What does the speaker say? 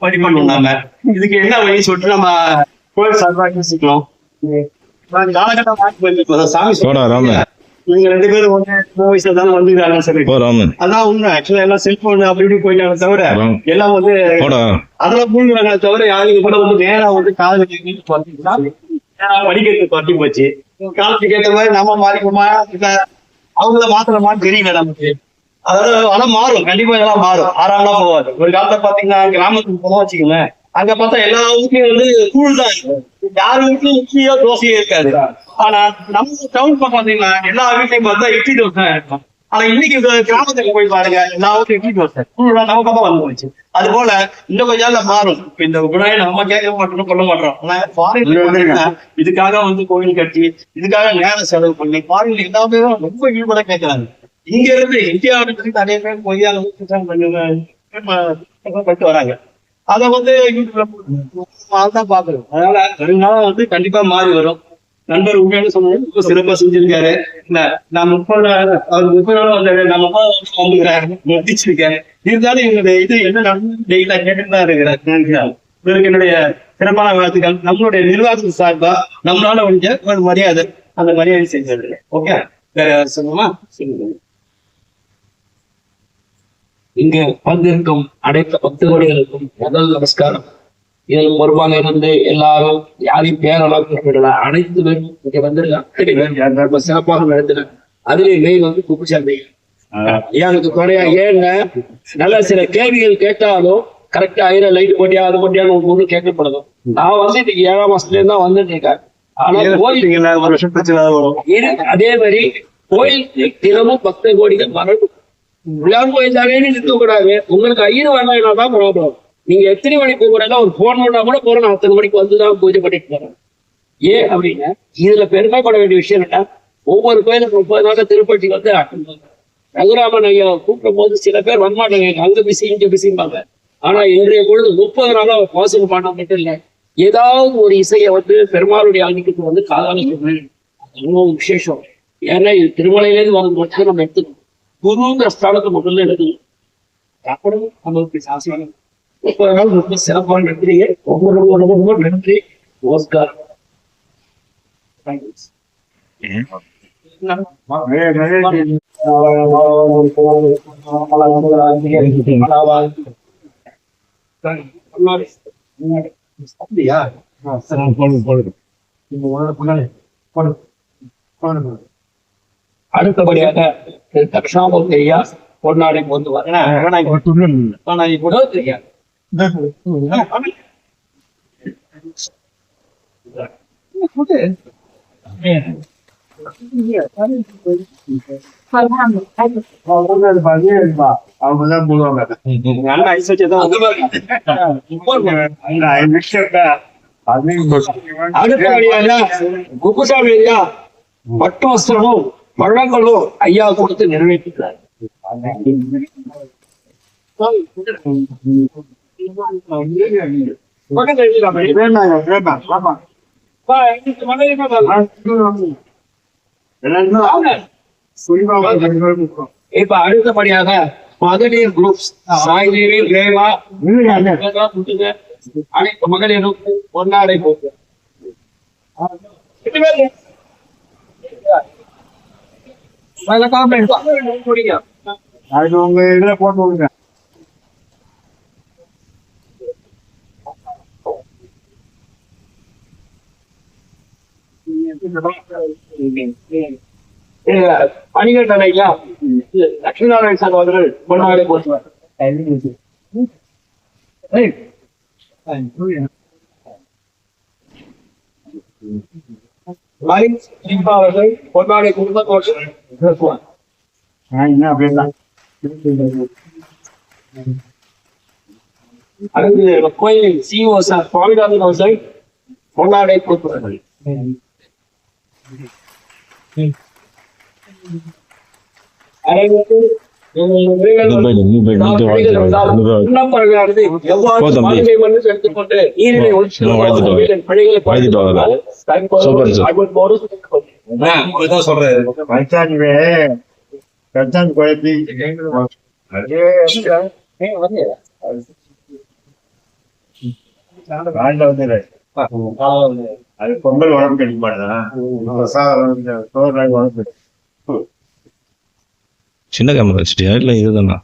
படிப்பாங்க. இதுக்கு என்ன வழி சொல்லிட்டு நம்ம கோயில் சார்பாக யோசிக்கலாம். காலகட்டம் மாற்றி போயிருக்கு. சாமி நீங்க 2 பேரும் வந்து வயசுல தானே வந்துக்கிறாங்கன்னு சொல்லிட்டு அதான் உண்மை. ஆக்சுவலா எல்லாம் செல்போன் அப்படி இப்படி போயிட்டாங்க தவிர எல்லாம் வந்து அதெல்லாம் பூங்குறாங்க தவிர யாருக்கு கூட வந்து நேரா வந்து காதல் படிக்கிறது குறைஞ்சி போச்சு. காலத்துக்கு ஏற்ற மாதிரி நம்ம மாறிக்குமா இல்ல அவங்கள மாத்திரமான்னு தெரியல நமக்கு. அதாவது அதெல்லாம் மாறும், கண்டிப்பா இதெல்லாம் மாறும். ஆறாம்லாம் போவாது. ஒரு காலத்துல பாத்தீங்கன்னா கிராமத்துக்கு போனோம் வச்சுக்கோங்க, அங்க பார்த்தா எல்லா வீட்லயும் வந்து கூழ் தான் இருக்கும். யாரு வீட்லயும் இட்லியோ தோசையோ இருக்காது. ஆனா நம்ம டவுன் பக்கம் பாத்தீங்கன்னா எல்லா வீட்லயும் பார்த்தா இட்லி தோசை இருக்கும். ஆனா இன்னைக்கு கிராமத்துக்கு போய் பாருங்க, எல்லா வீட்லயும் இட்லி தோசை கூழ்லாம் நம்ம பக்கம் வந்து போச்சு. அது போல இன்னும் கொஞ்ச நாள்ல மாறும். இப்ப இந்த குணாயை நம்ம கேட்க மாட்டோம், கொள்ள மாட்டோம். ஆனா ஃபாரின்ல இதுக்காக வந்து கோவில் கட்டி இதுக்காக நேரம் செலவு பண்ணி ஃபாரின்ல எல்லாமே ரொம்ப ஈடுபட கேட்கறாங்க. இங்க இருந்து இந்தியாவில இருந்து நிறைய பேர் பொய்யா பண்ணிட்டு வராங்க. அதை வந்து யூடியூப்ல தான் பாக்குறோம். அதனால வருங்காலம் வந்து கண்டிப்பா மாறி வரும். நண்பர் உண்மையான சொன்னாலும் சிறப்பா செஞ்சிருக்காரு. இல்ல நான் 30 நாள் வந்தாரு, நான் 30 வந்துருக்கேன். இருந்தாலும் என்னுடைய இது என்ன நடந்தா கேட்டுதான் இருக்கிறேன். இவருக்கு என்னுடைய சிறப்பான வாழ்த்துக்கள். நம்மளுடைய நிர்வாகத்துக்கு சார்பா நம்மளால முடிஞ்ச ஒரு மரியாதை, அந்த மரியாதை செஞ்சது. ஓகே, வேற சொல்லுமா? இங்கு வந்திருக்கும் அனைத்து பக்தர்களுக்கும் முதல் நமஸ்காரம். இதில் பொறுப்பாக இருந்து எல்லாரும் யாரையும் பேரளவுக்கு அனைத்து பேரும் இங்க வந்திருக்காங்க, சிறப்பாக நடத்தின. அதுல மெயின் வந்து குப்புசாமி எனக்கு குறையா. ஏன்னு நல்ல சில கேள்விகள் கேட்டாலும் கரெக்டா ஆயிரம் லைட் போட்டியா அது போட்டியான்னு ஒன்று கேட்கப்படணும். நான் வந்து இன்னைக்கு 7ஆம் மாசத்துல இருந்தா வந்துட்டு இருக்கேன். ஆனா அதே மாதிரி கோயில் தினமும் 10 கோடிகள் வரணும். விழாவும் கோயிலாவே நிறுத்தக்கூடாது. உங்களுக்கு ஐயர் வரலாம் ப்ராப்ளம். நீங்க எத்தனை மணிக்கு போறீங்க, ஒரு போன் பண்ணா கூட போறோம். நான் அத்தனை மணிக்கு வந்துதான் பூஜை பண்ணிட்டு போறேன். ஏன் அப்படின்னா இதுல பெருமைப்பட வேண்டிய விஷயம் என்ன, ஒவ்வொரு கோயிலுக்கு 30 நாள் திருப்பதிக்கு வந்து ரகுராமன் ஐயா கூப்பிடும் போது சில பேர் வரமாட்டாங்க, அங்க பிசி இங்க பிசிம்பாங்க. ஆனா இன்றைய பொழுது 30 நாளா வாசல் பண்ண மட்டும் இல்லை, ஏதாவது ஒரு இசையை வந்து பெருமாளுடைய அன்னைக்கு வந்து காதாலிக்க ரொம்ப விசேஷம். ஏன்னா இது திருமலையிலேருந்து வந்து மட்டும் நம்ம எடுத்துக்கணும். குருங்கிற ஸ்தானத்தை முதல்ல எடுக்கணும். அப்புறம் நமக்கு சாசனம் 30 நாள் ரொம்ப சிறப்பான நன்றி. ரொம்ப நன்றி. நமஸ்காரம். அடுத்தபடியாக தட்சிணாமூர்த்தி ஐயா பொன்னாடை கொண்டு அவங்கதான் போடுவாங்க. குப்புசாமி ஐயா பட்டு வஸ்திரமும் பழங்களும் ஐயா கொடுத்து நிறைவேற்றிக்கிறார். இப்ப அடுத்தபடியாக மகளிர் குரூப்ஸ் சாய்நீரி ரேவா அனைத்து மகளிரும் பொன்னாடை போக்கு உங்க இதுல போட்டு பணிகள் ஐயா லட்சுமிநாராயண சார் அவர்கள் பொன்னாடை போட்டுவார். அவர்கள் பொன்னாடை குடும்பத்தோடு பேசுவார். அடுத்து கோயில் சிஓ சார் சுவாமிநாதன் அவர்கள் பொன்னாடை கொடுப்பார்கள். காலைல வந்து அது பொங்கல் உடம்பு கிடைக்க மாட்டேதான் சோறு உடம்பு சின்ன கேமரா வச்சுட்டியா இல்லை இதுதானா?